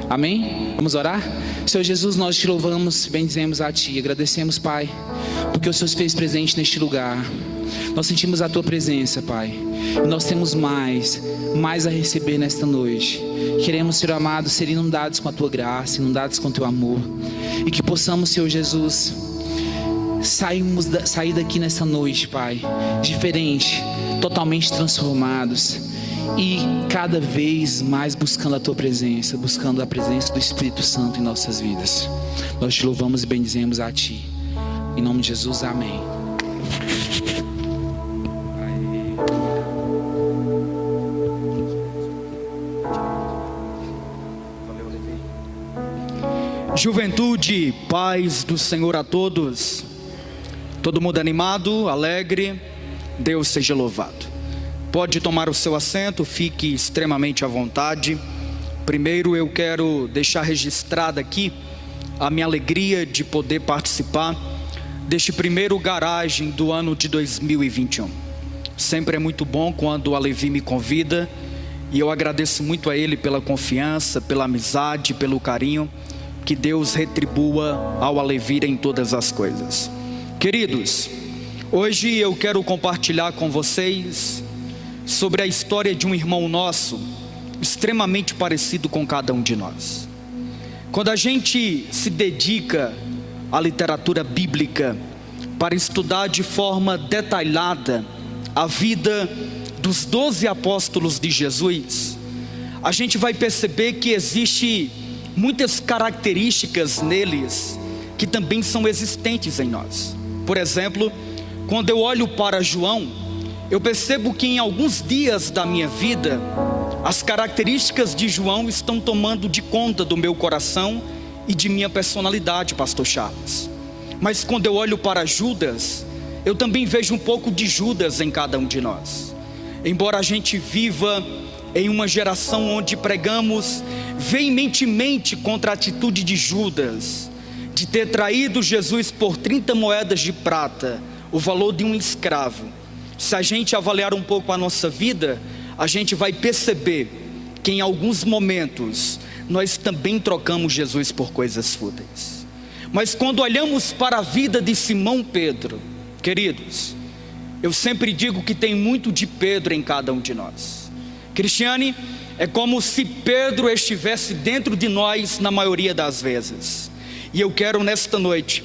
Amém? Vamos orar? Senhor Jesus, nós te louvamos, bendizemos a Ti, agradecemos, Pai, porque o Senhor se fez presente neste lugar. Nós sentimos a Tua presença, Pai, e nós temos mais a receber nesta noite. Queremos, Senhor amado, ser inundados com a Tua graça, inundados com o Teu amor, e que possamos, Senhor Jesus, sair daqui nessa noite, Pai, diferente, totalmente transformados, e cada vez mais buscando a Tua presença, buscando a presença do Espírito Santo em nossas vidas. Nós te louvamos e bendizemos a Ti, em nome de Jesus, amém. Juventude, paz do Senhor a todos. Todo mundo animado, alegre. Deus seja louvado. Pode tomar o seu assento, fique extremamente à vontade. Primeiro eu quero deixar registrada aqui a minha alegria de poder participar deste primeiro garagem do ano de 2021. Sempre é muito bom quando o Alevi me convida, e eu agradeço muito a ele pela confiança, pela amizade, pelo carinho. Que Deus retribua ao Alevi em todas as coisas. Queridos, hoje eu quero compartilhar com vocês sobre a história de um irmão nosso, extremamente parecido com cada um de nós. Quando a gente se dedica à literatura bíblica para estudar de forma detalhada a vida dos 12 apóstolos de Jesus, a gente vai perceber que existe muitas características neles que também são existentes em nós. Por exemplo, quando eu olho para João, eu percebo que em alguns dias da minha vida, as características de João estão tomando de conta do meu coração e de minha personalidade, pastor Charles. Mas quando eu olho para Judas, eu também vejo um pouco de Judas em cada um de nós. Embora a gente viva em uma geração onde pregamos veementemente contra a atitude de Judas, de ter traído Jesus por 30 moedas de prata, o valor de um escravo. Se a gente avaliar um pouco a nossa vida, a gente vai perceber que em alguns momentos nós também trocamos Jesus por coisas fúteis. Mas quando olhamos para a vida de Simão Pedro, queridos, eu sempre digo que tem muito de Pedro em cada um de nós. Cristiane, é como se Pedro estivesse dentro de nós na maioria das vezes. E eu quero nesta noite,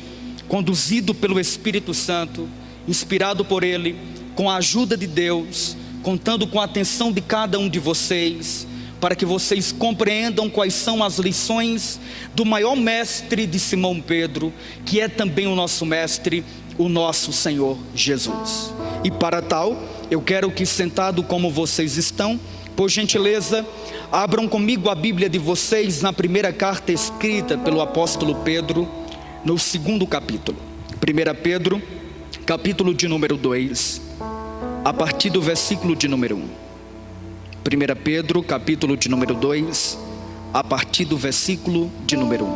conduzido pelo Espírito Santo, inspirado por Ele, com a ajuda de Deus, contando com a atenção de cada um de vocês, para que vocês compreendam quais são as lições do maior mestre de Simão Pedro, que é também o nosso mestre, o nosso Senhor Jesus. E para tal, eu quero que, sentado como vocês estão, por gentileza, abram comigo a Bíblia de vocês na primeira carta escrita pelo apóstolo Pedro, no 2º capítulo. 1 Pedro, capítulo de número 2, a partir do versículo de número 1. 1 Pedro, capítulo de número 2, a partir do versículo de número 1.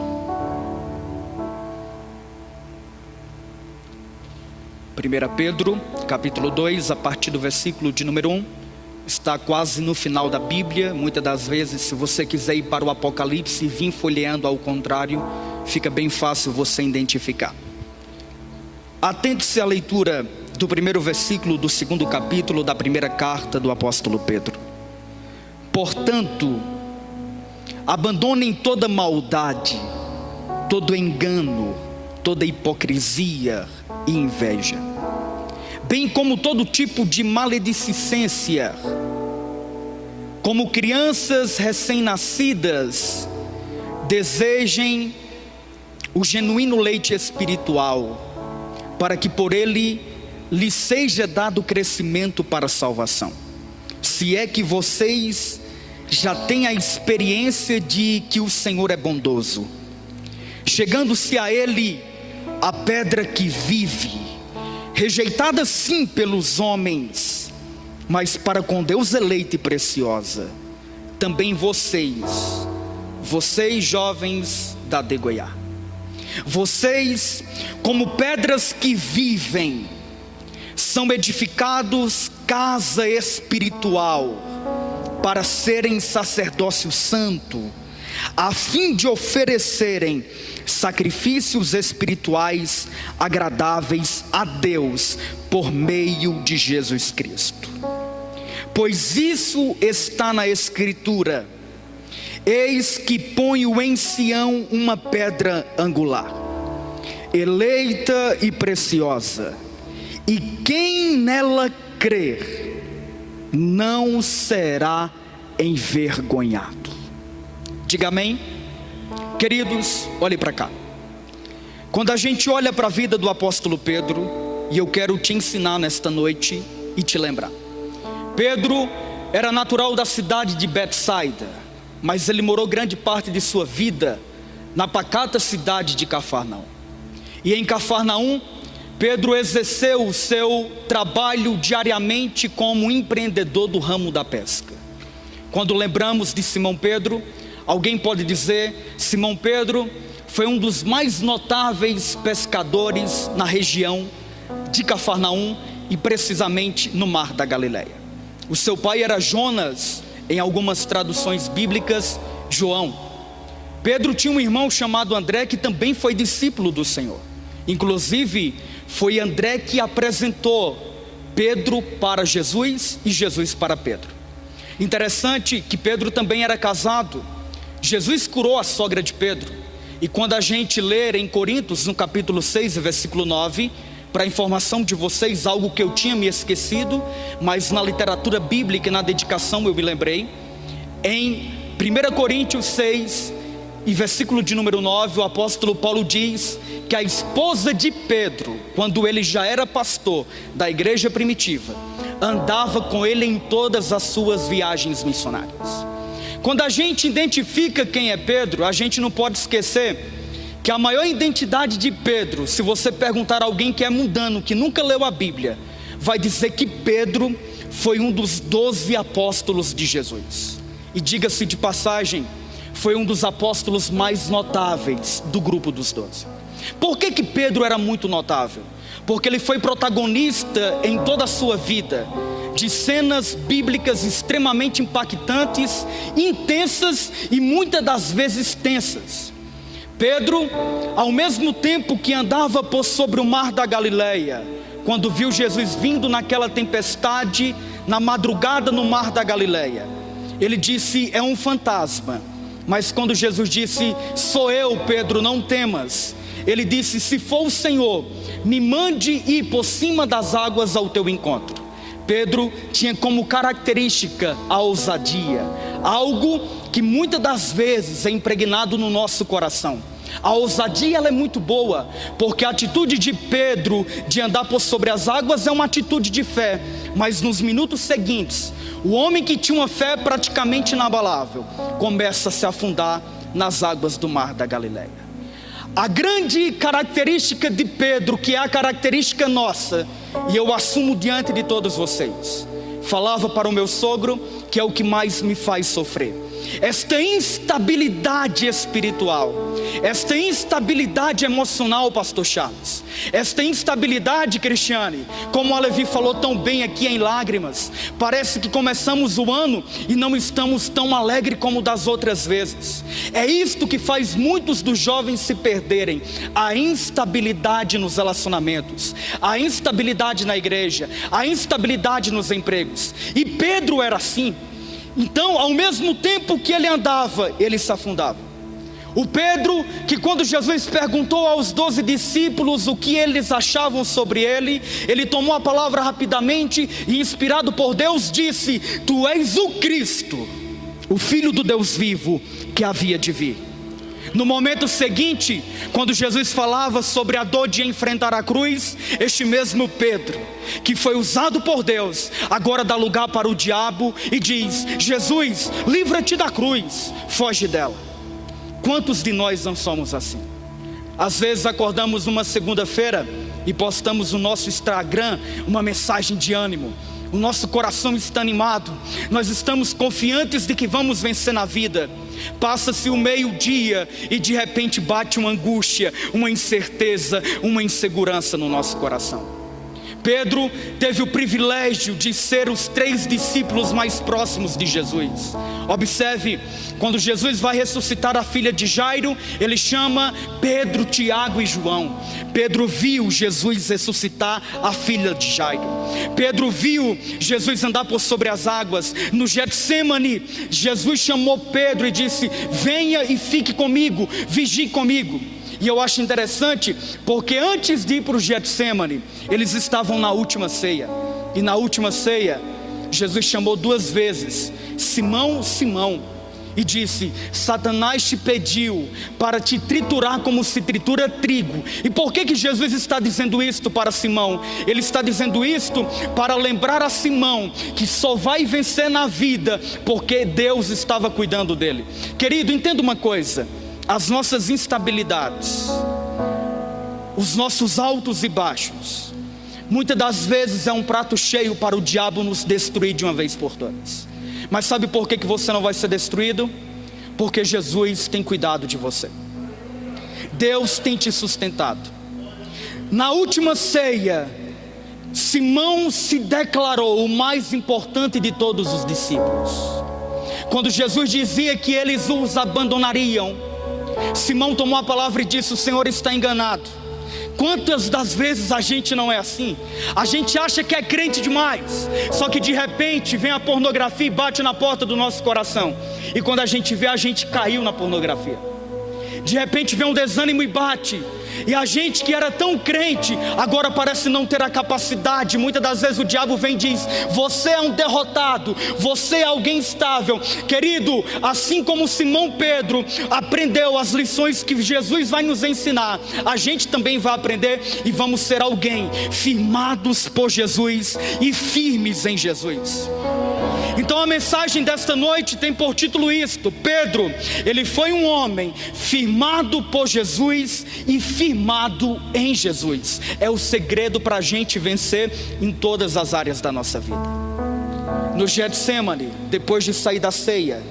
1 Pedro, capítulo 2, a partir do versículo de número 1. Está quase no final da Bíblia. Muitas das vezes, se você quiser ir para o Apocalipse e vir folheando ao contrário, fica bem fácil você identificar. Atente-se à leitura do primeiro versículo do 2º capítulo da primeira carta do apóstolo Pedro. Portanto, abandonem toda maldade, todo engano, toda hipocrisia e inveja, bem como todo tipo de maledicência. Como crianças recém-nascidas, desejem o genuíno leite espiritual, para que por ele lhes seja dado crescimento para a salvação. Se é que vocês já têm a experiência de que o Senhor é bondoso, chegando-se a ele a pedra que vive, rejeitada sim pelos homens, mas para com Deus eleita e preciosa. Também vocês jovens da de Goiás, vocês como pedras que vivem, são edificados casa espiritual, para serem sacerdócio santo, a fim de oferecerem sacrifícios espirituais agradáveis a Deus por meio de Jesus Cristo. Pois isso está na Escritura: eis que ponho em Sião uma pedra angular, eleita e preciosa, e quem nela crer não será envergonhado. Diga amém. Queridos, olhe para cá. Quando a gente olha para a vida do apóstolo Pedro, e eu quero te ensinar nesta noite e te lembrar, Pedro era natural da cidade de Betsaida, mas ele morou grande parte de sua vida na pacata cidade de Cafarnaum. E em Cafarnaum, Pedro exerceu o seu trabalho diariamente como empreendedor do ramo da pesca. Quando lembramos de Simão Pedro, alguém pode dizer: Simão Pedro foi um dos mais notáveis pescadores na região de Cafarnaum e precisamente no Mar da Galileia. O seu pai era Jonas, em algumas traduções bíblicas, João. Pedro tinha um irmão chamado André, que também foi discípulo do Senhor. Inclusive, foi André que apresentou Pedro para Jesus e Jesus para Pedro. Interessante que Pedro também era casado. Jesus curou a sogra de Pedro. E quando a gente ler em Coríntios, no capítulo 6, versículo 9, para informação de vocês, algo que eu tinha me esquecido, mas na literatura bíblica e na dedicação eu me lembrei. Em 1 Coríntios 6, e versículo de número 9, o apóstolo Paulo diz que a esposa de Pedro, quando ele já era pastor da igreja primitiva, andava com ele em todas as suas viagens missionárias. Quando a gente identifica quem é Pedro, a gente não pode esquecer que a maior identidade de Pedro, se você perguntar a alguém que é mundano, que nunca leu a Bíblia, vai dizer que Pedro foi um dos 12 apóstolos de Jesus. E diga-se de passagem, foi um dos apóstolos mais notáveis do grupo dos 12. Por que Pedro era muito notável? Porque ele foi protagonista em toda a sua vida de cenas bíblicas extremamente impactantes, intensas e muitas das vezes tensas. Pedro, ao mesmo tempo que andava por sobre o mar da Galileia, quando viu Jesus vindo naquela tempestade, na madrugada no mar da Galileia, ele disse: é um fantasma. Mas quando Jesus disse: sou eu, Pedro, não temas, ele disse: se for o Senhor, me mande ir por cima das águas ao teu encontro. Pedro tinha como característica a ousadia, algo que muitas das vezes é impregnado no nosso coração. A ousadia, ela é muito boa, porque a atitude de Pedro de andar por sobre as águas é uma atitude de fé, mas nos minutos seguintes, o homem que tinha uma fé praticamente inabalável começa a se afundar nas águas do mar da Galileia. A grande característica de Pedro, que é a característica nossa, e eu assumo diante de todos vocês, falava para o meu sogro que é o que mais me faz sofrer: esta instabilidade espiritual, esta instabilidade emocional, pastor Charles, esta instabilidade, Cristiane, como a Levi falou tão bem aqui em Lágrimas, parece que começamos o ano e não estamos tão alegres como das outras vezes. É isto que faz muitos dos jovens se perderem: a instabilidade nos relacionamentos, a instabilidade na igreja, a instabilidade nos empregos. E Pedro era assim. Então, ao mesmo tempo que ele andava, ele se afundava. O Pedro, que quando Jesus perguntou aos 12 discípulos o que eles achavam sobre ele, ele tomou a palavra rapidamente e, inspirado por Deus, disse: tu és o Cristo, o Filho do Deus vivo que havia de vir. No momento seguinte, quando Jesus falava sobre a dor de enfrentar a cruz, este mesmo Pedro, que foi usado por Deus, agora dá lugar para o diabo e diz: Jesus, livra-te da cruz, foge dela. Quantos de nós não somos assim? Às vezes acordamos numa segunda-feira e postamos no nosso Instagram uma mensagem de ânimo. O nosso coração está animado, nós estamos confiantes de que vamos vencer na vida. Passa-se o meio-dia e de repente bate uma angústia, uma incerteza, uma insegurança no nosso coração. Pedro teve o privilégio de ser os 3 discípulos mais próximos de Jesus. Observe, quando Jesus vai ressuscitar a filha de Jairo, ele chama Pedro, Tiago e João. Pedro viu Jesus ressuscitar a filha de Jairo. Pedro viu Jesus andar por sobre as águas. No Getsemane, Jesus chamou Pedro e disse: venha e fique comigo, vigie comigo. E eu acho interessante, porque antes de ir para o Getsemane, eles estavam na última ceia. E na última ceia, Jesus chamou 2 vezes: Simão, Simão, e disse: Satanás te pediu para te triturar como se tritura trigo. E por que Jesus está dizendo isto para Simão? Ele está dizendo isto para lembrar a Simão que só vai vencer na vida porque Deus estava cuidando dele. Querido, entenda uma coisa: as nossas instabilidades, os nossos altos e baixos, muitas das vezes é um prato cheio para o diabo nos destruir de uma vez por todas. Mas sabe por que você não vai ser destruído? Porque Jesus tem cuidado de você. Deus tem te sustentado. Na última ceia, Simão se declarou o mais importante de todos os discípulos. Quando Jesus dizia que eles os abandonariam, Simão tomou a palavra e disse: o Senhor está enganado. Quantas das vezes a gente não é assim? A gente acha que é crente demais, só que de repente vem a pornografia e bate na porta do nosso coração. E quando a gente vê, a gente caiu na pornografia. De repente vem um desânimo e bate. E a gente que era tão crente, agora parece não ter a capacidade. Muitas das vezes o diabo vem e diz: você é um derrotado, você é alguém estável. Querido, assim como Simão Pedro aprendeu as lições que Jesus vai nos ensinar, a gente também vai aprender e vamos ser alguém firmados por Jesus e firmes em Jesus. Então a mensagem desta noite tem por título isto: Pedro, ele foi um homem firmado por Jesus e firmado em Jesus. É o segredo para a gente vencer em todas as áreas da nossa vida. No Getsemane, depois de sair da ceia,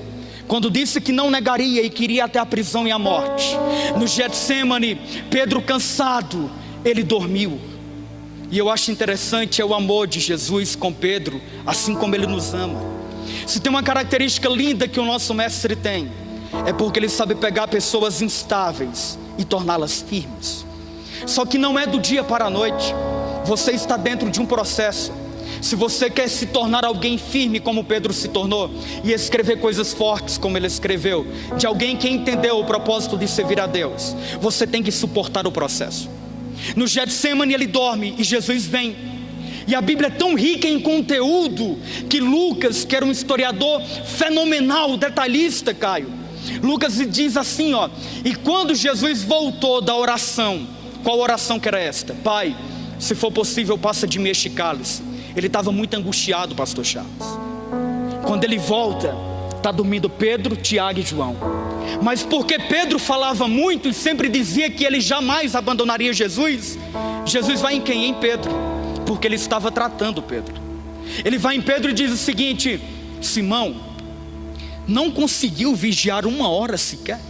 quando disse que não negaria e queria até a prisão e a morte, no Getsemane, Pedro cansado, ele dormiu. E eu acho interessante é o amor de Jesus com Pedro, assim como ele nos ama. Se tem uma característica linda que o nosso mestre tem, é porque ele sabe pegar pessoas instáveis e torná-las firmes. Só que não é do dia para a noite. Você está dentro de um processo. Se você quer se tornar alguém firme como Pedro se tornou, e escrever coisas fortes como ele escreveu, de alguém que entendeu o propósito de servir a Deus, você tem que suportar o processo. No Getsemane ele dorme e Jesus vem. E a Bíblia é tão rica em conteúdo que Lucas, que era um historiador fenomenal, detalhista, Caio, Lucas diz assim, ó: e quando Jesus voltou da oração, qual oração que era esta? Pai, se for possível, passa de mim este cálice. Ele estava muito angustiado, pastor Charles. Quando ele volta, está dormindo Pedro, Tiago e João. Mas porque Pedro falava muito e sempre dizia que ele jamais abandonaria Jesus, Jesus vai em quem? Em Pedro. Porque ele estava tratando Pedro. Ele vai em Pedro e diz o seguinte: Simão, não conseguiu vigiar 1 hora sequer?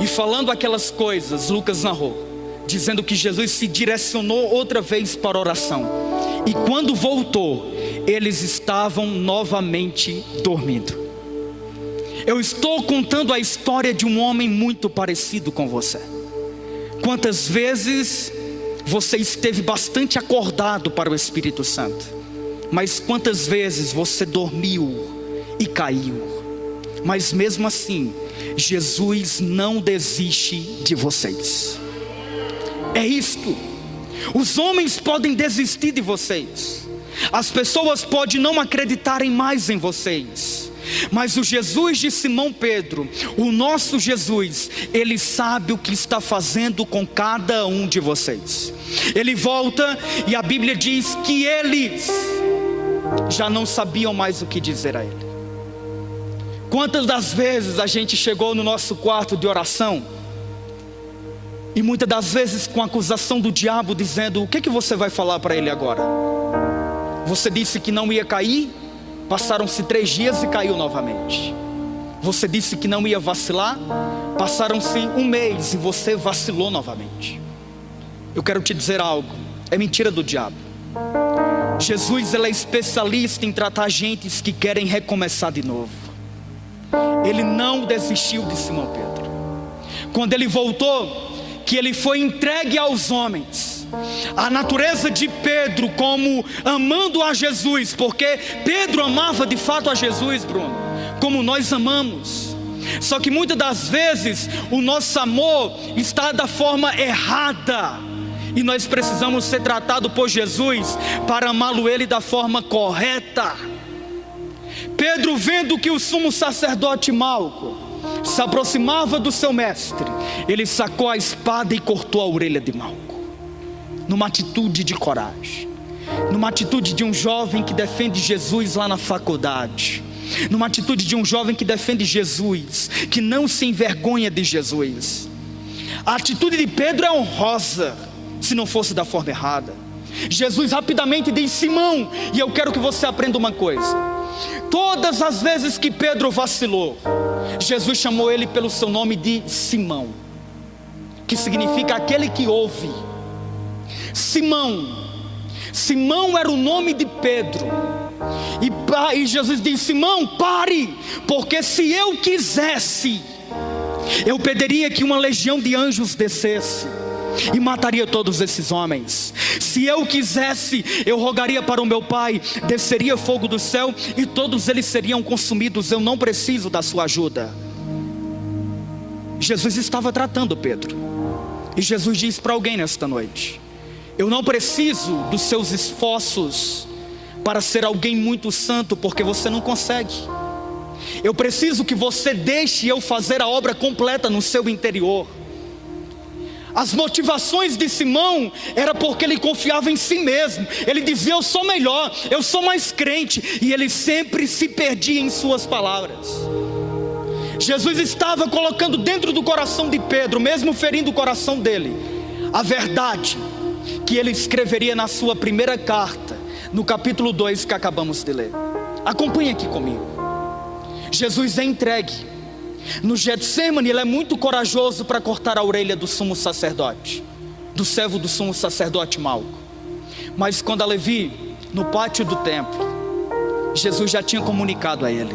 E falando aquelas coisas, Lucas narrou, dizendo que Jesus se direcionou outra vez para a oração. E quando voltou, eles estavam novamente dormindo. Eu estou contando a história de um homem muito parecido com você. Quantas vezes você esteve bastante acordado para o Espírito Santo, mas quantas vezes você dormiu e caiu? Mas mesmo assim, Jesus não desiste de vocês. É isto. Os homens podem desistir de vocês, as pessoas podem não acreditarem mais em vocês, mas o Jesus de Simão Pedro, o nosso Jesus, ele sabe o que está fazendo com cada um de vocês. Ele volta e a Bíblia diz que eles já não sabiam mais o que dizer a ele. Quantas das vezes a gente chegou no nosso quarto de oração e muitas das vezes com a acusação do diabo dizendo: o que você vai falar para ele agora? Você disse que não ia cair, passaram-se 3 dias e caiu novamente. Você disse que não ia vacilar, passaram-se 1 mês e você vacilou novamente. Eu quero te dizer algo: é mentira do diabo. Jesus, ele é especialista em tratar gentes que querem recomeçar de novo. Ele não desistiu de Simão Pedro. Quando ele voltou, que ele foi entregue aos homens, a natureza de Pedro como amando a Jesus, porque Pedro amava de fato a Jesus, Bruno, como nós amamos. Só que muitas das vezes o nosso amor está da forma errada, e nós precisamos ser tratados por Jesus para amá-lo ele da forma correta. Pedro, vendo que o sumo sacerdote Malco se aproximava do seu mestre, ele sacou a espada e cortou a orelha de Malco, numa atitude de coragem, numa atitude de um jovem que defende Jesus lá na faculdade, numa atitude de um jovem que defende Jesus, que não se envergonha de Jesus. A atitude de Pedro é honrosa, se não fosse da forma errada. Jesus rapidamente diz: Simão, e eu quero que você aprenda uma coisa: todas as vezes que Pedro vacilou, Jesus chamou ele pelo seu nome de Simão, que significa aquele que ouve. Simão era o nome de Pedro. E Jesus diz: Simão, pare, porque se eu quisesse, eu pediria que uma legião de anjos descesse e mataria todos esses homens. Se eu quisesse, eu rogaria para o meu Pai, desceria fogo do céu e todos eles seriam consumidos. Eu não preciso da sua ajuda. Jesus estava tratando Pedro, e Jesus diz para alguém nesta noite: eu não preciso dos seus esforços para ser alguém muito santo, porque você não consegue. Eu preciso que você deixe eu fazer a obra completa no seu interior. As motivações de Simão era porque ele confiava em si mesmo. Ele dizia: eu sou melhor, eu sou mais crente. E ele sempre se perdia em suas palavras. Jesus estava colocando dentro do coração de Pedro, mesmo ferindo o coração dele, a verdade que ele escreveria na sua primeira carta, no capítulo 2 que acabamos de ler. Acompanhe aqui comigo. Jesus é entregue. No Getsemane, ele é muito corajoso para cortar a orelha do sumo sacerdote, do servo do sumo sacerdote Malco. Mas quando a Levi, no pátio do templo, Jesus já tinha comunicado a ele: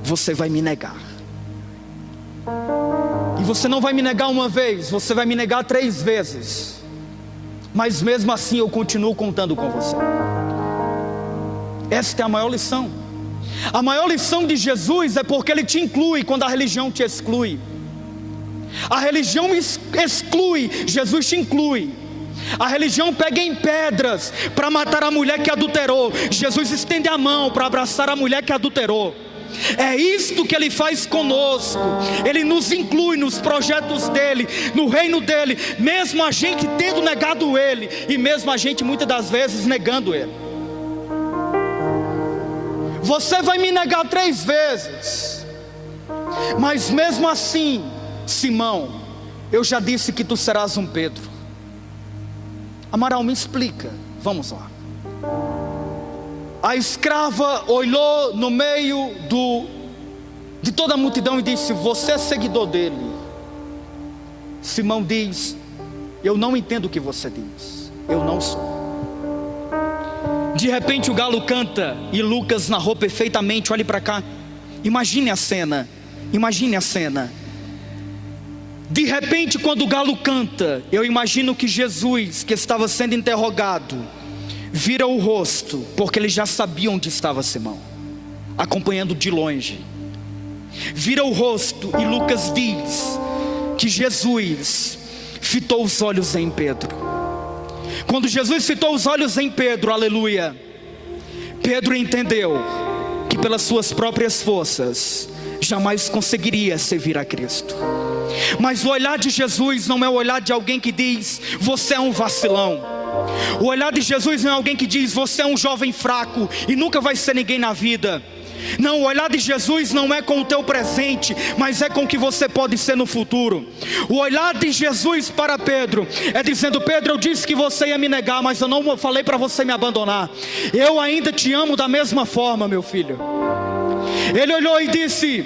você vai me negar. E você não vai me negar uma vez, você vai me negar 3 vezes. Mas mesmo assim eu continuo contando com você. Esta é a maior lição. A maior lição de Jesus é porque ele te inclui quando a religião te exclui. A religião exclui, Jesus te inclui. A religião pega em pedras para matar a mulher que adulterou, Jesus estende a mão para abraçar a mulher que adulterou. É isto que ele faz conosco. Ele nos inclui nos projetos dele, no reino dele, mesmo a gente tendo negado ele, e mesmo a gente muitas das vezes negando ele. Você vai me negar 3 vezes, mas mesmo assim, Simão, eu já disse que tu serás um Pedro. Amaral, me explica. Vamos lá. A escrava olhou no meio de toda a multidão e disse: você é seguidor dele. Simão diz: eu não entendo o que você diz, eu não sou. De repente o galo canta, e Lucas narrou perfeitamente. Olhe para cá, imagine a cena. Imagine a cena. De repente, quando o galo canta, eu imagino que Jesus, que estava sendo interrogado, vira o rosto, porque ele já sabia onde estava Simão, acompanhando de longe. Vira o rosto, e Lucas diz que Jesus fitou os olhos em Pedro. Quando Jesus fitou os olhos em Pedro, aleluia, Pedro entendeu que pelas suas próprias forças jamais conseguiria servir a Cristo. Mas o olhar de Jesus não é o olhar de alguém que diz: você é um vacilão. O olhar de Jesus não é alguém que diz: você é um jovem fraco e nunca vai ser ninguém na vida. Não, o olhar de Jesus não é com o teu presente, mas é com o que você pode ser no futuro. O olhar de Jesus para Pedro é dizendo: Pedro, eu disse que você ia me negar, mas eu não falei para você me abandonar. Eu ainda te amo da mesma forma, meu filho. Ele olhou e disse,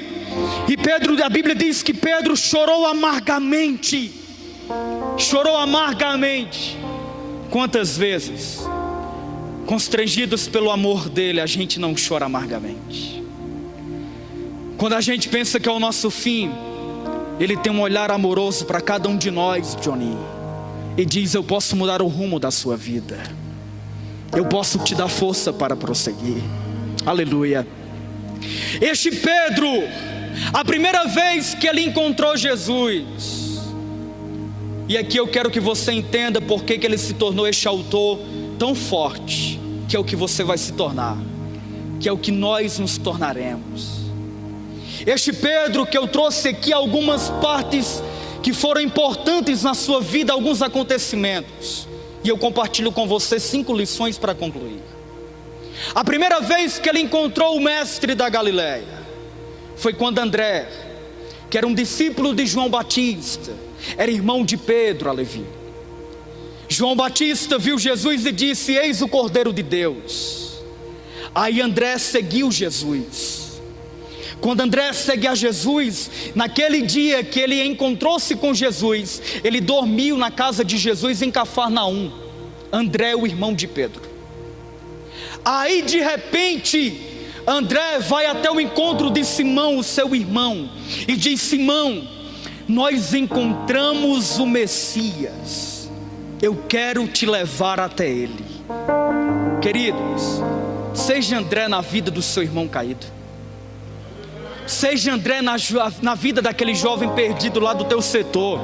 e Pedro, a Bíblia diz que Pedro chorou amargamente. Chorou amargamente. Quantas vezes, constrangidos pelo amor dele, a gente não chora amargamente? Quando a gente pensa que é o nosso fim, ele tem um olhar amoroso para cada um de nós, Johnny, e diz: eu posso mudar o rumo da sua vida, eu posso te dar força para prosseguir. Aleluia. Este Pedro, a primeira vez que ele encontrou Jesus, e aqui eu quero que você entenda porque que ele se tornou este autor tão forte, que é o que você vai se tornar, que é o que nós nos tornaremos. Este Pedro que eu trouxe aqui algumas partes que foram importantes na sua vida, alguns acontecimentos, e eu compartilho com você 5 lições para concluir. A primeira vez que ele encontrou o mestre da Galileia foi quando André, que era um discípulo de João Batista, era irmão de Pedro, a Levi. João Batista viu Jesus e disse: eis o Cordeiro de Deus. Aí André seguiu Jesus. Quando André segue a Jesus, naquele dia que ele encontrou-se com Jesus, ele dormiu na casa de Jesus em Cafarnaum. André, o irmão de Pedro. Aí de repente, André vai até o encontro de Simão, o seu irmão, e diz: Simão, nós encontramos o Messias, eu quero te levar até ele. Queridos, seja André na vida do seu irmão caído, seja André na vida daquele jovem perdido lá do teu setor.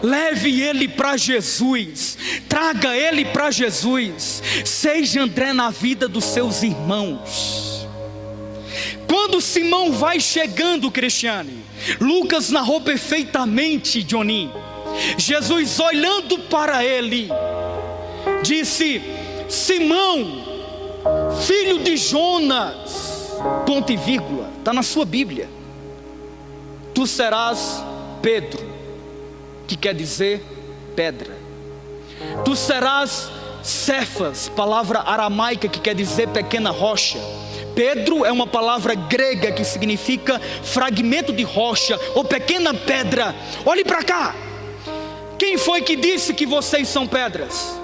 Leve ele para Jesus, traga ele para Jesus. Seja André na vida dos seus irmãos. Quando Simão vai chegando, Cristiane, Lucas narrou perfeitamente, Johnny, Jesus olhando para ele, disse: Simão, filho de Jonas, ponto e vírgula, está na sua Bíblia, tu serás Pedro, que quer dizer pedra. Tu serás Cefas, palavra aramaica que quer dizer pequena rocha. Pedro é uma palavra grega que significa fragmento de rocha ou pequena pedra. Olhe para cá. Quem foi que disse que vocês são pedras?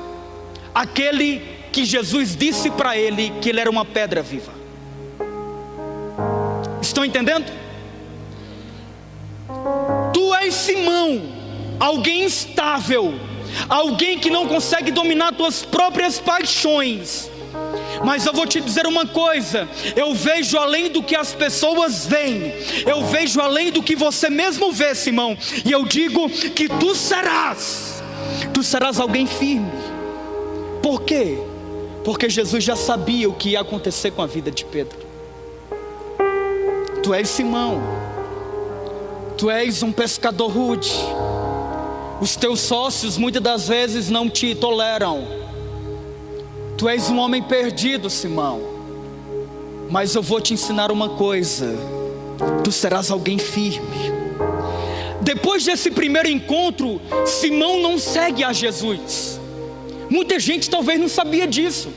Aquele que Jesus disse para ele que ele era uma pedra viva. Estão entendendo? Tu és Simão, alguém instável, alguém que não consegue dominar tuas próprias paixões. Mas eu vou te dizer uma coisa: eu vejo além do que as pessoas veem, eu vejo além do que você mesmo vê, Simão. E eu digo que tu serás alguém firme. Por quê? Porque Jesus já sabia o que ia acontecer com a vida de Pedro. Tu és Simão, tu és um pescador rude. Os teus sócios muitas das vezes não te toleram. Tu és um homem perdido, Simão. Mas eu vou te ensinar uma coisa: tu serás alguém firme. Depois desse primeiro encontro, Simão não segue a Jesus. Muita gente talvez não sabia disso.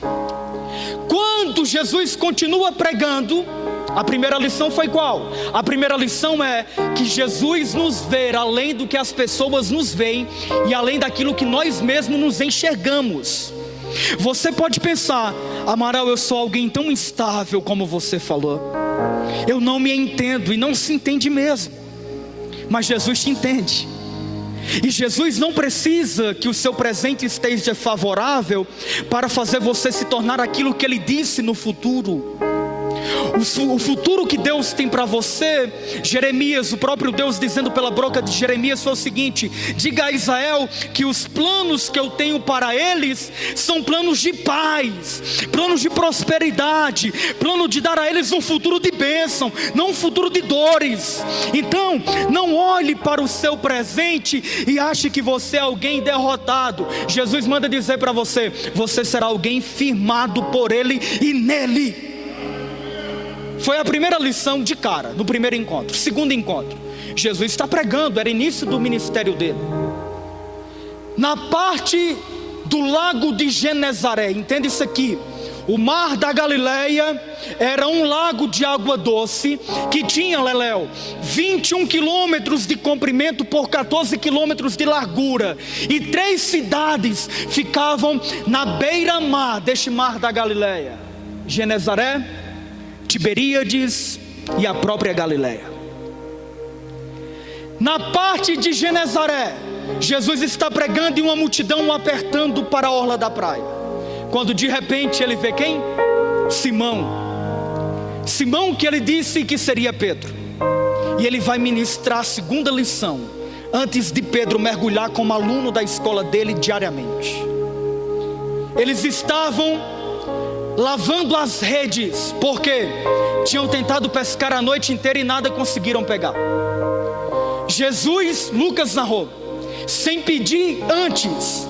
Quando Jesus continua pregando, a primeira lição foi qual? A primeira lição é que Jesus nos vê além do que as pessoas nos veem e além daquilo que nós mesmos nos enxergamos. Você pode pensar: Amaral, eu sou alguém tão instável como você falou, eu não me entendo, e não se entende mesmo. Mas Jesus te entende. E Jesus não precisa que o seu presente esteja favorável para fazer você se tornar aquilo que Ele disse no futuro. O futuro que Deus tem para você, Jeremias, o próprio Deus dizendo pela boca de Jeremias foi o seguinte: diga a Israel que os planos que eu tenho para eles são planos de paz, planos de prosperidade, plano de dar a eles um futuro de bênção, não um futuro de dores. Então não olhe para o seu presente e ache que você é alguém derrotado. Jesus manda dizer para você: você será alguém firmado por Ele e nele. Foi a primeira lição de cara, no primeiro encontro. Segundo encontro, Jesus está pregando, era início do ministério dele. Na parte do lago de Genezaré, entenda isso aqui: O mar da Galileia era um lago de água doce que tinha, Leléu, 21 quilômetros de comprimento por 14 quilômetros de largura. E 3 cidades ficavam na beira-mar deste mar da Galileia: Genezaré, Tiberíades e a própria Galileia. Na parte de Genezaré, Jesus está pregando e uma multidão o apertando para a orla da praia. Quando de repente ele vê quem? Simão, que ele disse que seria Pedro. E ele vai ministrar a segunda lição, antes de Pedro mergulhar como aluno da escola dele diariamente. Eles estavam lavando as redes, porque tinham tentado pescar a noite inteira e nada conseguiram pegar. Jesus, Lucas narrou, sem pedir antes,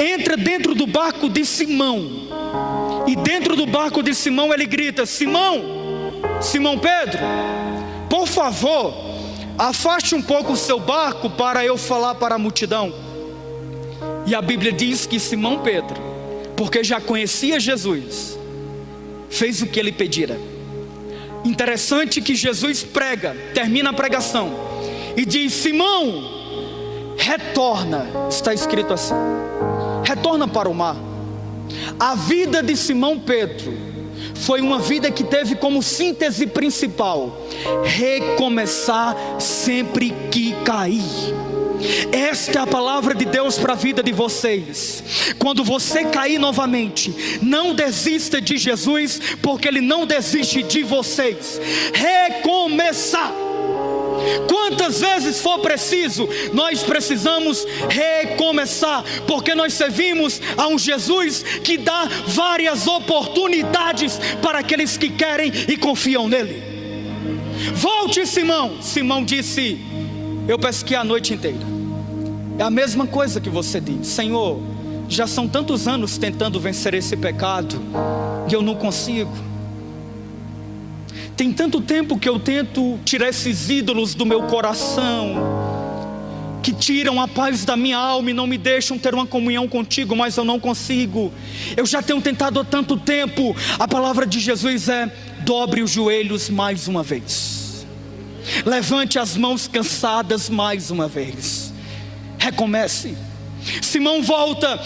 entra dentro do barco de Simão. E dentro do barco de Simão ele grita: Simão Pedro, por favor, afaste um pouco o seu barco para eu falar para a multidão. E a Bíblia diz que Simão Pedro, porque já conhecia Jesus, fez o que ele pedira. Interessante que Jesus prega, termina a pregação e diz: Simão, retorna. Está escrito assim: retorna para o mar. A vida de Simão Pedro foi uma vida que teve como síntese principal recomeçar sempre que cair. Esta é a palavra de Deus para a vida de vocês. Quando você cair novamente, não desista de Jesus, porque Ele não desiste de vocês. Recomeçar. Quantas vezes for preciso, nós precisamos recomeçar, porque nós servimos a um Jesus que dá várias oportunidades para aqueles que querem e confiam nele. Volte, Simão. Simão disse: eu pesquei a noite inteira. É a mesma coisa que você diz: Senhor, já são tantos anos tentando vencer esse pecado e eu não consigo. Tem tanto tempo que eu tento tirar esses ídolos do meu coração, que tiram a paz da minha alma e não me deixam ter uma comunhão contigo, mas eu não consigo. Eu já tenho tentado há tanto tempo. A palavra de Jesus é: dobre os joelhos mais uma vez, levante as mãos cansadas mais uma vez, recomece. Simão volta,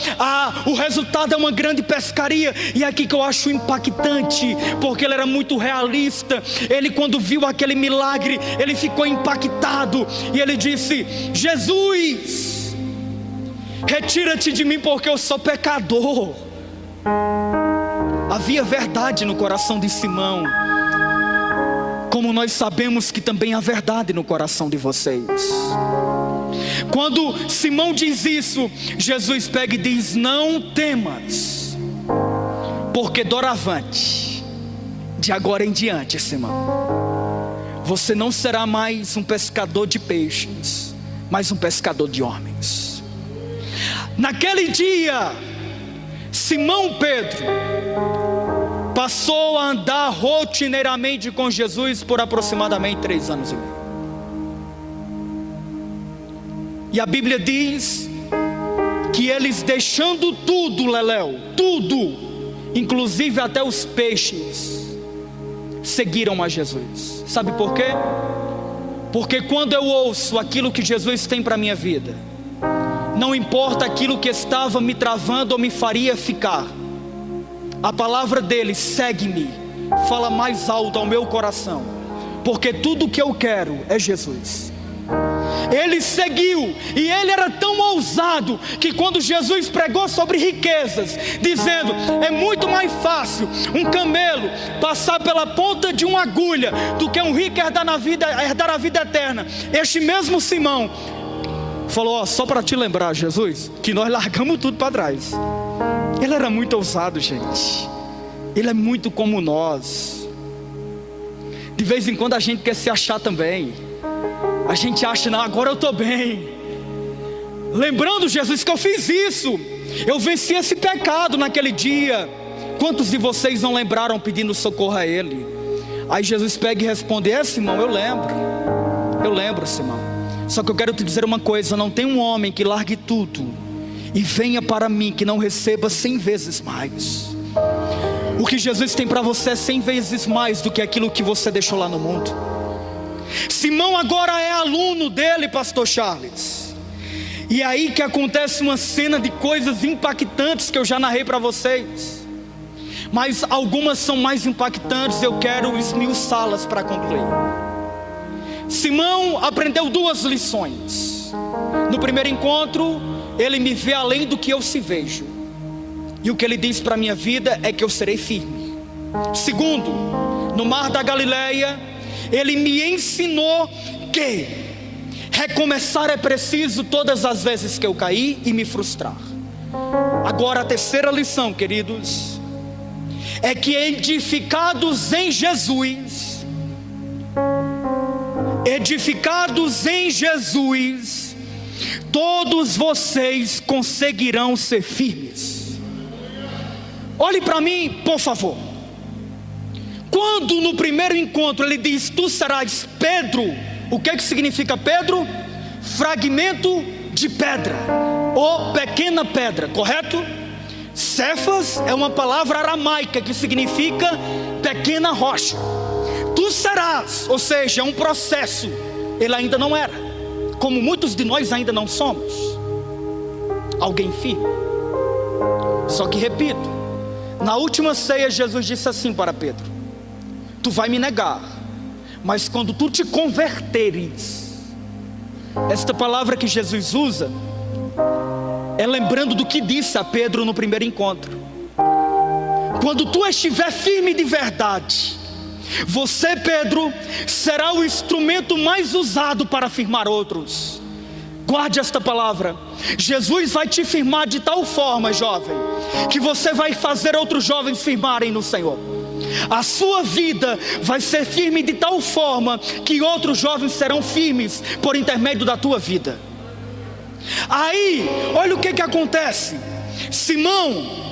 o resultado é uma grande pescaria. E é aqui que eu acho impactante, porque ele era muito realista. Ele, quando viu aquele milagre, ele ficou impactado e ele disse: Jesus, retira-te de mim, porque eu sou pecador. Havia verdade no coração de Simão, como nós sabemos que também há verdade no coração de vocês. Quando Simão diz isso, Jesus pega e diz: não temas, porque doravante, de agora em diante, Simão, você não será mais um pescador de peixes, mas um pescador de homens. Naquele dia, Simão Pedro passou a andar rotineiramente com Jesus por aproximadamente 3 anos e meio. E a Bíblia diz que eles, deixando tudo, Leléu, tudo, inclusive até os peixes, seguiram a Jesus. Sabe por quê? Porque quando eu ouço aquilo que Jesus tem para a minha vida, não importa aquilo que estava me travando ou me faria ficar, a palavra dele: segue-me, fala mais alto ao meu coração, porque tudo que eu quero é Jesus. Ele seguiu, e ele era tão ousado que quando Jesus pregou sobre riquezas, dizendo: é muito mais fácil um camelo passar pela ponta de uma agulha do que um rico herdar a vida eterna, este mesmo Simão falou: só para te lembrar, Jesus, que nós largamos tudo para trás. Ele era muito ousado, gente. Ele é muito como nós. De vez em quando a gente quer se achar também. A gente acha: não, agora eu estou bem. Lembrando, Jesus, que eu fiz isso, eu venci esse pecado naquele dia. Quantos de vocês não lembraram pedindo socorro a Ele? Aí Jesus pega e responde: Simão, eu lembro, Simão. Só que eu quero te dizer uma coisa: não tem um homem que largue tudo e venha para mim que não receba 100 vezes mais. O que Jesus tem para você é 100 vezes mais do que aquilo que você deixou lá no mundo. Simão agora é aluno dele, pastor Charles. E aí que acontece uma cena de coisas impactantes que eu já narrei para vocês. Mas algumas são mais impactantes, eu quero esmiuçá-las para concluir. Simão aprendeu 2 lições. No primeiro encontro, ele me vê além do que eu se vejo. E o que ele diz para a minha vida é que eu serei firme. Segundo, no mar da Galileia, ele me ensinou que recomeçar é preciso todas as vezes que eu cair e me frustrar. Agora a terceira lição, queridos, é que edificados em Jesus, todos vocês conseguirão ser firmes. Olhe para mim, por favor. Quando no primeiro encontro ele diz: tu serás Pedro, o que significa Pedro? Fragmento de pedra, ou pequena pedra, correto? Cefas é uma palavra aramaica que significa pequena rocha. Tu serás, ou seja, é um processo. Ele ainda não era, como muitos de nós ainda não somos, alguém firme. Só que repito, na última ceia Jesus disse assim para Pedro: tu vai me negar, mas quando tu te converteres. Esta palavra que Jesus usa é lembrando do que disse a Pedro no primeiro encontro: quando tu estiver firme de verdade, você, Pedro, será o instrumento mais usado para firmar outros. Guarde esta palavra. Jesus vai te firmar de tal forma, jovem, que você vai fazer outros jovens firmarem no Senhor. A sua vida vai ser firme de tal forma que outros jovens serão firmes por intermédio da tua vida. Aí, olha o que acontece. Simão,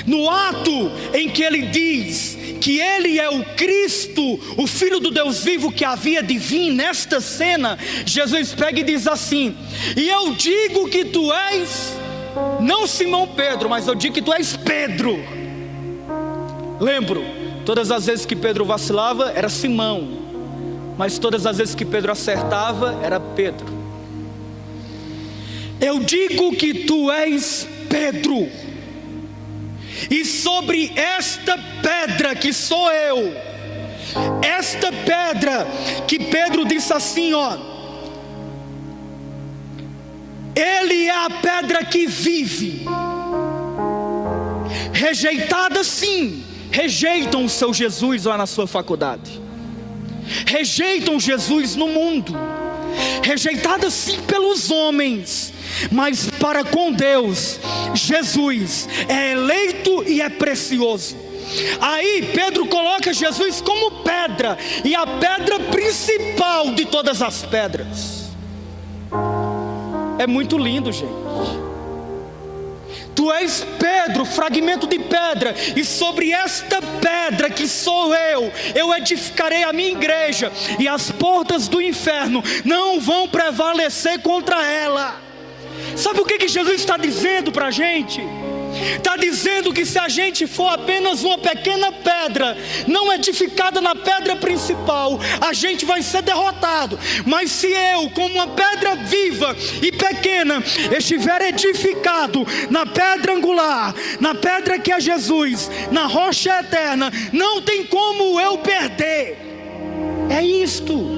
no ato em que ele diz que ele é o Cristo, o Filho do Deus vivo que havia de vir, nesta cena, Jesus pega e diz assim: e eu digo que tu és, não Simão Pedro, mas eu digo que tu és Pedro. Lembro, todas as vezes que Pedro vacilava era Simão, mas todas as vezes que Pedro acertava era Pedro. Eu digo que tu és Pedro, e sobre esta pedra que sou eu, esta pedra que Pedro disse assim, ó, ele é a pedra que vive. Rejeitada sim, rejeitam o seu Jesus lá na sua faculdade, rejeitam Jesus no mundo, rejeitada sim pelos homens, mas para com Deus, Jesus é eleito e é precioso. Aí Pedro coloca Jesus como pedra, e a pedra principal de todas as pedras. É muito lindo, gente. Tu és Pedro, fragmento de pedra, e sobre esta pedra que sou eu edificarei a minha igreja, e as portas do inferno não vão prevalecer contra ela. Sabe o que Jesus está dizendo para a gente? Está dizendo que se a gente for apenas uma pequena pedra, não edificada na pedra principal, a gente vai ser derrotado. Mas se eu, como uma pedra viva e pequena, estiver edificado na pedra angular, na pedra que é Jesus, na rocha eterna, não tem como eu perder. É isto.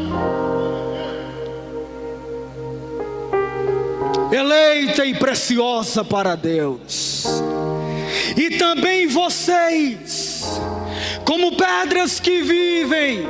Eleita e preciosa para Deus. E também vocês, como pedras que vivem,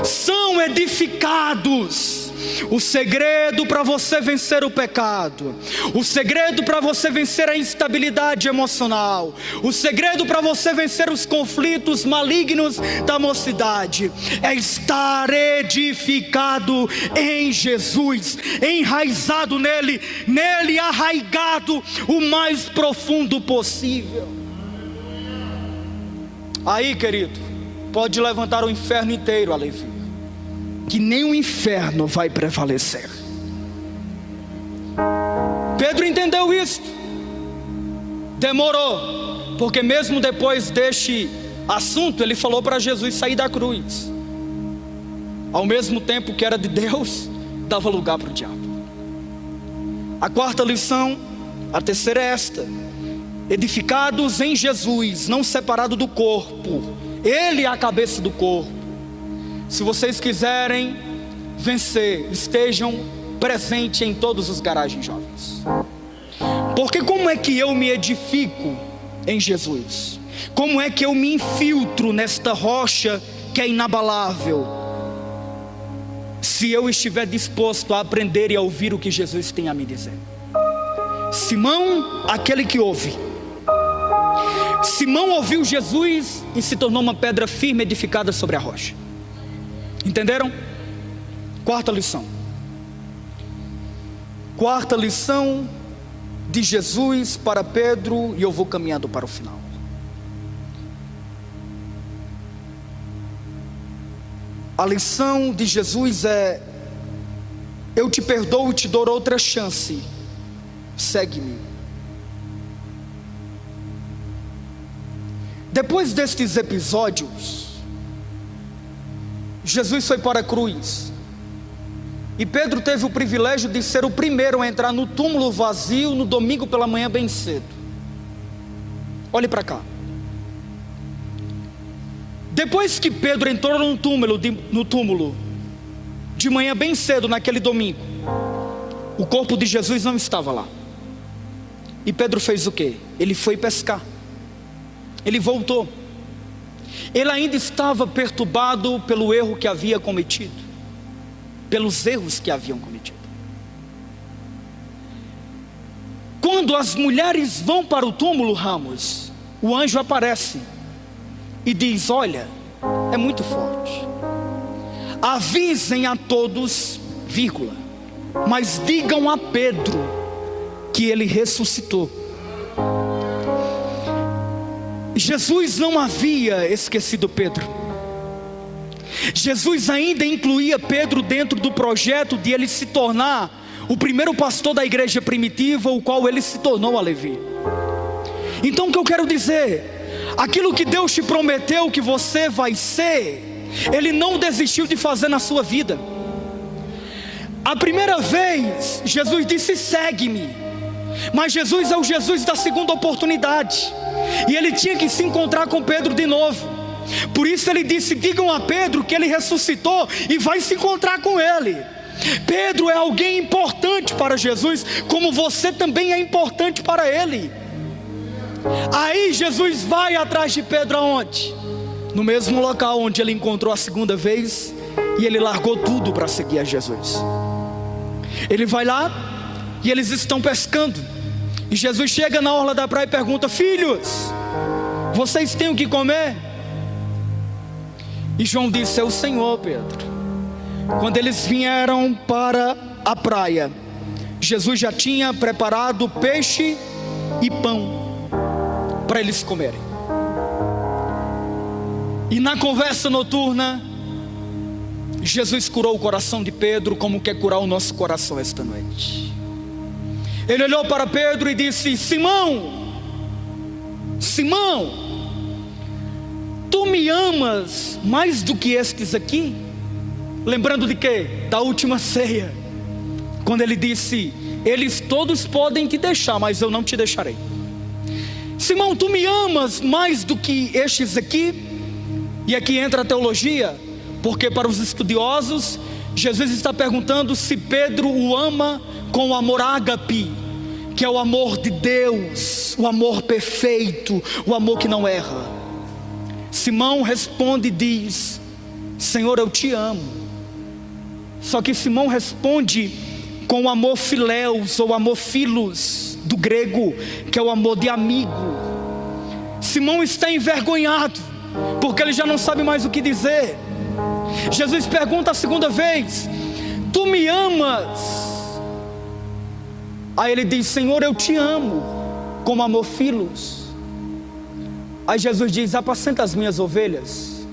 são edificados. O segredo para você vencer o pecado, o segredo para você vencer a instabilidade emocional, o segredo para você vencer os conflitos malignos da mocidade, é estar edificado em Jesus, enraizado nele, arraigado o mais profundo possível. Aí, querido, pode levantar o inferno inteiro, alivio, que nem o inferno vai prevalecer. Pedro entendeu isso. Demorou, porque mesmo depois deste assunto, ele falou para Jesus sair da cruz. Ao mesmo tempo que era de Deus, dava lugar para o diabo. A quarta lição, a terceira é esta: edificados em Jesus, não separado do corpo. Ele é a cabeça do corpo. Se vocês quiserem vencer, estejam presentes em todos os garagens jovens. Porque como é que eu me edifico em Jesus? Como é que eu me infiltro nesta rocha que é inabalável? Se eu estiver disposto a aprender e a ouvir o que Jesus tem a me dizer. Simão, aquele que ouve. Simão ouviu Jesus e se tornou uma pedra firme edificada sobre a rocha. Entenderam? Quarta lição. Quarta lição de Jesus para Pedro, e eu vou caminhando para o final. A lição de Jesus é: eu te perdoo e te dou outra chance, segue-me. Depois destes episódios, Jesus foi para a cruz, e Pedro teve o privilégio de ser o primeiro a entrar no túmulo vazio no domingo pela manhã bem cedo. Olhe para cá. Depois que Pedro entrou no túmulo de manhã bem cedo naquele domingo, o corpo de Jesus não estava lá. E Pedro fez o quê? Ele foi pescar. Ele voltou. Ele ainda estava perturbado pelo erro que havia cometido, pelos erros que haviam cometido. Quando as mulheres vão para o túmulo, Ramos, o anjo aparece e diz: olha, é muito forte, avisem a todos, vírgula, mas digam a Pedro que ele ressuscitou. Jesus não havia esquecido Pedro. Jesus ainda incluía Pedro dentro do projeto de ele se tornar o primeiro pastor da igreja primitiva, o qual ele se tornou a Levi. Então o que eu quero dizer, aquilo que Deus te prometeu que você vai ser, Ele não desistiu de fazer na sua vida. A primeira vez Jesus disse: segue-me. Mas Jesus é o Jesus da segunda oportunidade, e ele tinha que se encontrar com Pedro de novo. Por isso ele disse: digam a Pedro que ele ressuscitou e vai se encontrar com ele. Pedro é alguém importante para Jesus, como você também é importante para ele. Aí Jesus vai atrás de Pedro aonde? No mesmo local onde ele encontrou a segunda vez, e ele largou tudo para seguir a Jesus. Ele vai lá e eles estão pescando, e Jesus chega na orla da praia e pergunta: filhos, vocês têm o que comer? E João disse: é o Senhor, Pedro. Quando eles vieram para a praia, Jesus já tinha preparado peixe e pão para eles comerem. E na conversa noturna, Jesus curou o coração de Pedro, como quer curar o nosso coração esta noite. Ele olhou para Pedro e disse: Simão, Simão, tu me amas mais do que estes aqui? Lembrando de quê? Da última ceia, quando ele disse: eles todos podem te deixar, mas eu não te deixarei. Simão, tu me amas mais do que estes aqui? E aqui entra a teologia, porque para os estudiosos, Jesus está perguntando se Pedro o ama com o amor ágape, que é o amor de Deus, o amor perfeito, o amor que não erra. Simão responde e diz: Senhor, eu te amo. Só que Simão responde com o amor filéus, ou amor filos, do grego, que é o amor de amigo. Simão está envergonhado, porque ele já não sabe mais o que dizer. Jesus pergunta a segunda vez: tu me amas? Aí ele diz: Senhor, eu te amo, como amor filos. Aí Jesus diz: apacenta as minhas ovelhas.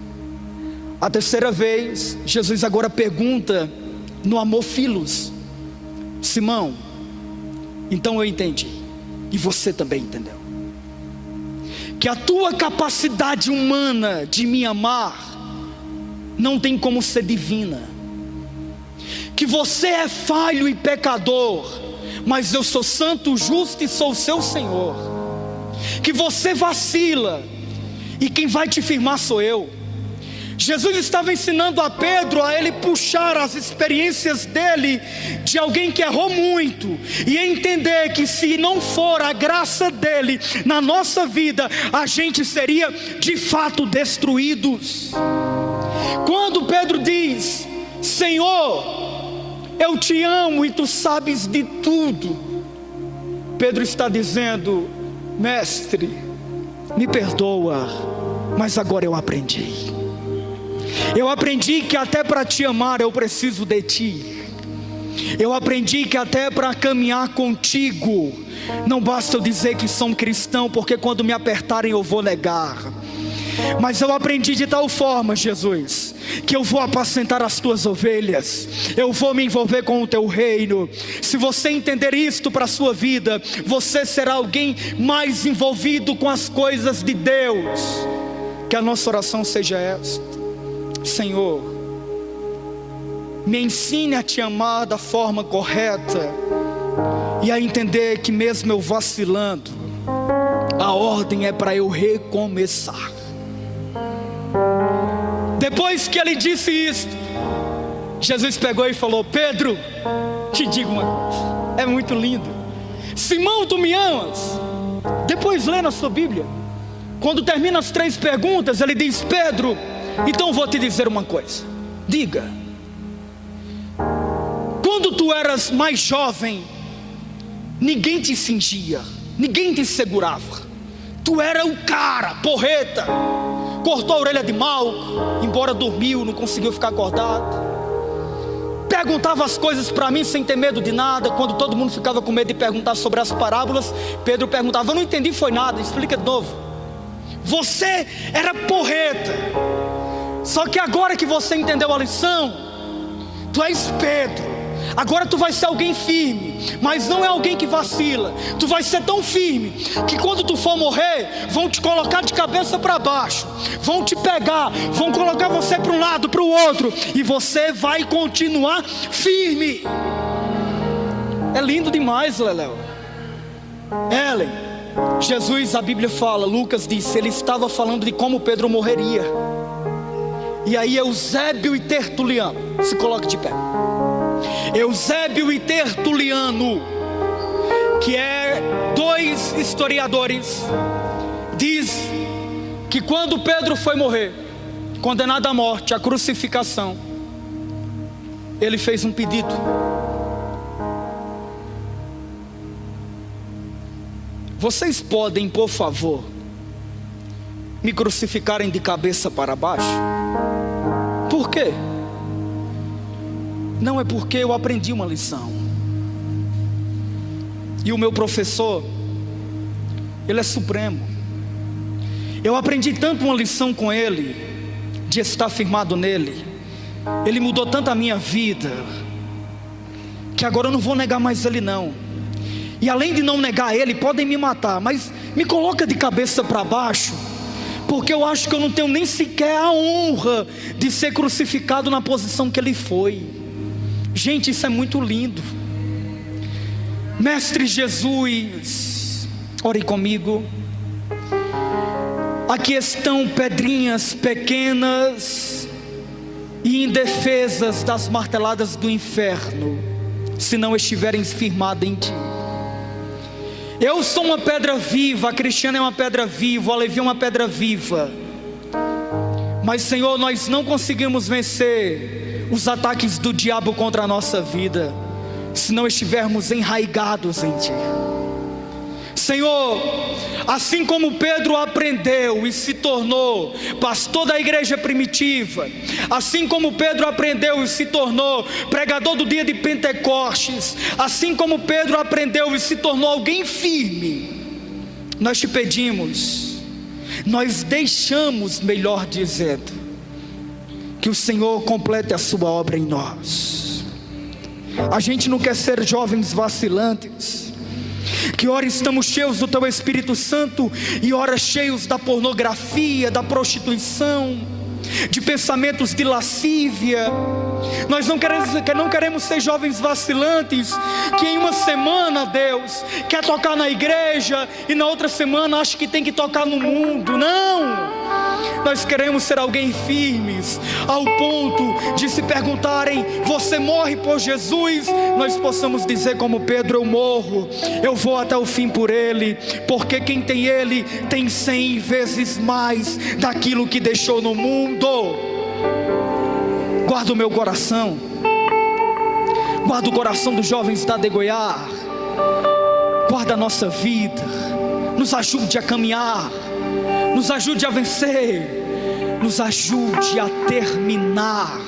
A terceira vez, Jesus agora pergunta no amor filos: Simão, então eu entendi, e você também entendeu, que a tua capacidade humana de me amar não tem como ser divina, que você é falho e pecador, mas eu sou santo, justo e sou o seu Senhor, que você vacila e quem vai te firmar sou eu. Jesus estava ensinando a Pedro a ele puxar as experiências dele, de alguém que errou muito, e entender que se não for a graça dele na nossa vida, a gente seria de fato destruídos. Quando Pedro diz: Senhor, eu te amo e tu sabes de tudo, Pedro está dizendo: mestre, me perdoa, mas agora eu aprendi. Eu aprendi que até para te amar eu preciso de ti. Eu aprendi que até para caminhar contigo não basta eu dizer que sou um cristão, porque quando me apertarem eu vou negar. Mas eu aprendi de tal forma, Jesus, que eu vou apacentar as tuas ovelhas, eu vou me envolver com o teu reino. Se você entender isto para a sua vida, você será alguém mais envolvido com as coisas de Deus. Que a nossa oração seja esta: Senhor, me ensine a te amar da forma correta, e a entender que mesmo eu vacilando, a ordem é para eu recomeçar. Depois que ele disse isso, Jesus pegou e falou: Pedro, te digo uma coisa, é muito lindo. Simão, tu me amas? Depois lê na sua Bíblia, quando termina as 3 perguntas, ele diz: Pedro, então vou te dizer uma coisa. Diga. Quando tu eras mais jovem, ninguém te cingia, ninguém te segurava. Tu era o cara, porreta. Cortou a orelha de Malco, embora dormiu, não conseguiu ficar acordado. Perguntava as coisas para mim sem ter medo de nada. Quando todo mundo ficava com medo de perguntar sobre as parábolas, Pedro perguntava: eu não entendi foi nada, explica de novo. Você era porreta. Só que agora que você entendeu a lição, tu és Pedro. Agora tu vai ser alguém firme, mas não é alguém que vacila. Tu vai ser tão firme que quando tu for morrer, vão te colocar de cabeça para baixo, vão te pegar, vão colocar você para um lado, para o outro, e você vai continuar firme. É lindo demais, Leléu. Ellen, Jesus, a Bíblia fala, Lucas disse, ele estava falando de como Pedro morreria. E aí Eusébio e Tertuliano, se coloque de pé. Eusébio e Tertuliano, que é 2 historiadores, diz que quando Pedro foi morrer, condenado à morte, à crucificação, ele fez um pedido. Vocês podem, por favor, me crucificarem de cabeça para baixo? Por quê? Não, é porque eu aprendi uma lição. E o meu professor, ele é supremo. Eu aprendi tanto uma lição com ele, de estar firmado nele. Ele mudou tanto a minha vida, que agora eu não vou negar mais ele não. E além de não negar ele, podem me matar, mas me coloca de cabeça para baixo, porque eu acho que eu não tenho nem sequer a honra de ser crucificado na posição que ele foi. Gente, isso é muito lindo. Mestre Jesus, ore comigo. Aqui estão pedrinhas pequenas e indefesas das marteladas do inferno, se não estiverem firmadas em ti. Eu sou uma pedra viva, a Cristiana é uma pedra viva, a Levi é uma pedra viva. Mas Senhor, nós não conseguimos vencer os ataques do diabo contra a nossa vida, se não estivermos enraigados em ti. Senhor, assim como Pedro aprendeu e se tornou pastor da igreja primitiva, assim como Pedro aprendeu e se tornou pregador do dia de Pentecostes, assim como Pedro aprendeu e se tornou alguém firme, nós te pedimos, nós deixamos, melhor dizendo, que o Senhor complete a sua obra em nós. A gente não quer ser jovens vacilantes, Que ora estamos cheios do Teu Espírito Santo e ora cheios da pornografia, da prostituição, de pensamentos de lascívia. Nós não queremos ser jovens vacilantes, que em uma semana, Deus, quer tocar na igreja e na outra semana acha que tem que tocar no mundo. Não! Nós queremos ser alguém firmes, ao ponto de se perguntarem: você morre por Jesus? Nós possamos dizer como Pedro: eu morro, eu vou até o fim por Ele, porque quem tem Ele tem 100 vezes mais daquilo que deixou no mundo. Guarda o meu coração, guarda o coração dos jovens da Degoiar, guarda a nossa vida, nos ajude a caminhar, nos ajude a vencer, nos ajude a terminar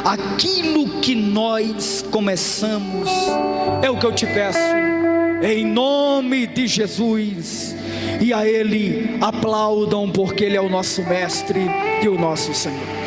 aquilo que nós começamos. É o que eu te peço, em nome de Jesus. E a Ele aplaudam, porque Ele é o nosso Mestre e o nosso Senhor.